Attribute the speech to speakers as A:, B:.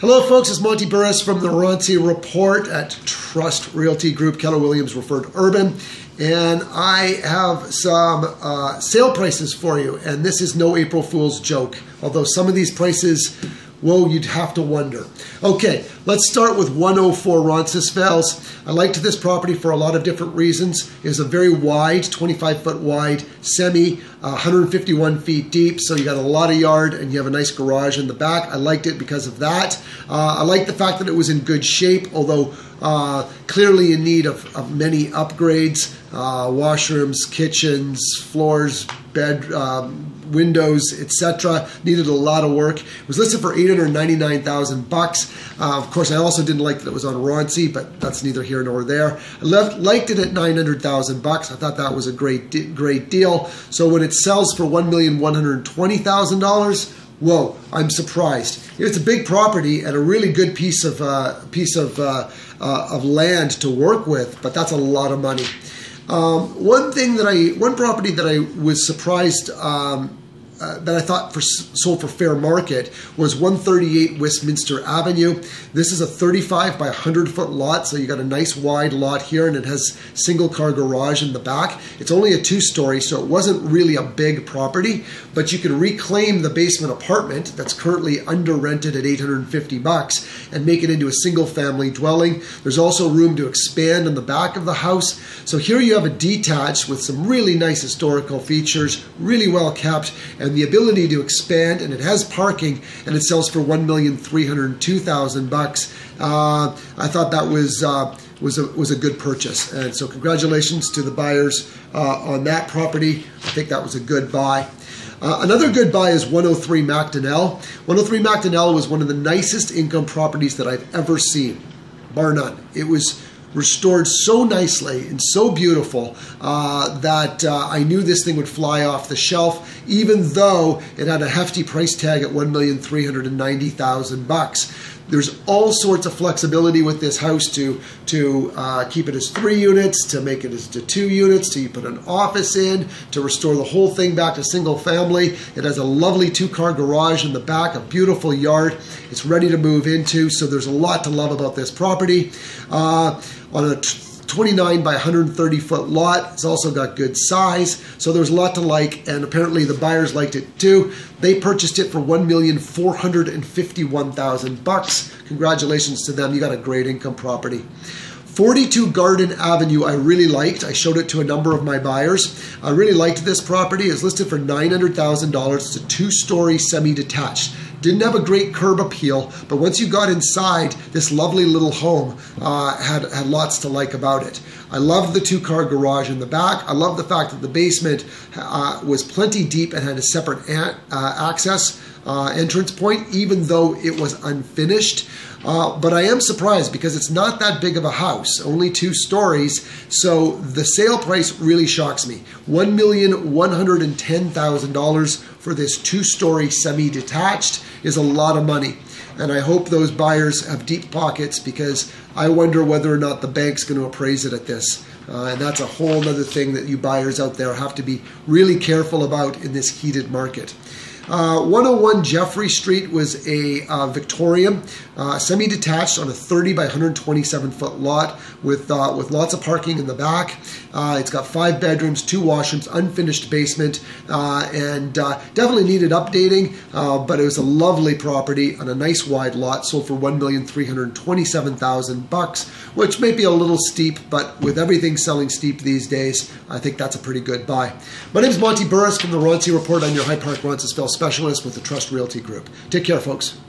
A: Hello folks, it's Monty Burris from the Ronci Report at Trust Realty Group, Keller Williams Referred Urban, and I have some sale prices for you, and this is no April Fool's joke, although some of these prices, whoa, you'd have to wonder. Okay, let's start with 104 Roncesvalles. I liked this property for a lot of different reasons. It was a very wide, 25-foot wide, semi, 151 feet deep, so you got a lot of yard and you have a nice garage in the back. I liked it because of that. I liked the fact that it was in good shape, although clearly in need of many upgrades, washrooms, kitchens, floors, bed, windows, etc. Needed a lot of work. It was listed for $899,000. Of course, I also didn't like that it was on Ronci, but that's neither here nor there. I liked it at $900,000. I thought that was a great deal. So when it sells for $1,120,000, whoa, I'm surprised. It's a big property and a really good piece of land to work with, but that's a lot of money. One property that I was surprised that I thought sold for fair market was 138 Westminster Avenue. This is a 35 by 100 foot lot, so you got a nice wide lot here, and it has single car garage in the back. It's only a 2-story, so it wasn't really a big property, but you can reclaim the basement apartment that's currently under rented at $850 and make it into a single family dwelling. There's also room to expand in the back of the house. So here you have a detached with some really nice historical features, really well kept, and the ability to expand, and it has parking, and it sells for $1,302,000. I thought that was a good purchase, and so congratulations to the buyers on that property. I think that was a good buy. Another good buy is 103 Macdonell. 103 Macdonell was one of the nicest income properties that I've ever seen, bar none. It was restored so nicely and so beautiful that I knew this thing would fly off the shelf, even though it had a hefty price tag at $1,390,000. There's all sorts of flexibility with this house to keep it as 3 units, to make it as to 2 units, to put an office in, to restore the whole thing back to single family. It has a lovely 2-car garage in the back, a beautiful yard. It's ready to move into, so there's a lot to love about this property. On a 29 by 130 foot lot. It's also got good size, so there's a lot to like, and apparently the buyers liked it too. They purchased it for $1,451,000. Congratulations to them. You got a great income property. 42 Garden Avenue I really liked. I showed it to a number of my buyers. I really liked this property. It's listed for $900,000. It's a 2-story semi-detached. Didn't have a great curb appeal, but once you got inside, this lovely little home had lots to like about it. I loved the 2-car garage in the back. I love the fact that the basement was plenty deep and had a separate access entrance point, even though it was unfinished. But I am surprised because it's not that big of a house, only 2 stories, so the sale price really shocks me. $1,110,000 for this 2-story semi-detached is a lot of money. And I hope those buyers have deep pockets, because I wonder whether or not the bank's going to appraise it at this. And that's a whole other thing that you buyers out there have to be really careful about in this heated market. 101 Jeffrey Street was a Victorian, semi-detached on a 30 by 127 foot lot with lots of parking in the back. It's got 5 bedrooms, 2 washrooms, unfinished basement, and definitely needed updating, but it was a lovely property on a nice wide lot, sold for $1,327,000, which may be a little steep, but with everything selling steep these days, I think that's a pretty good buy. My name is Monty Burris from the Ronci Report. I'm your Hyde Park Roncesvalles specialist with the Trust Realty Group. Take care, folks.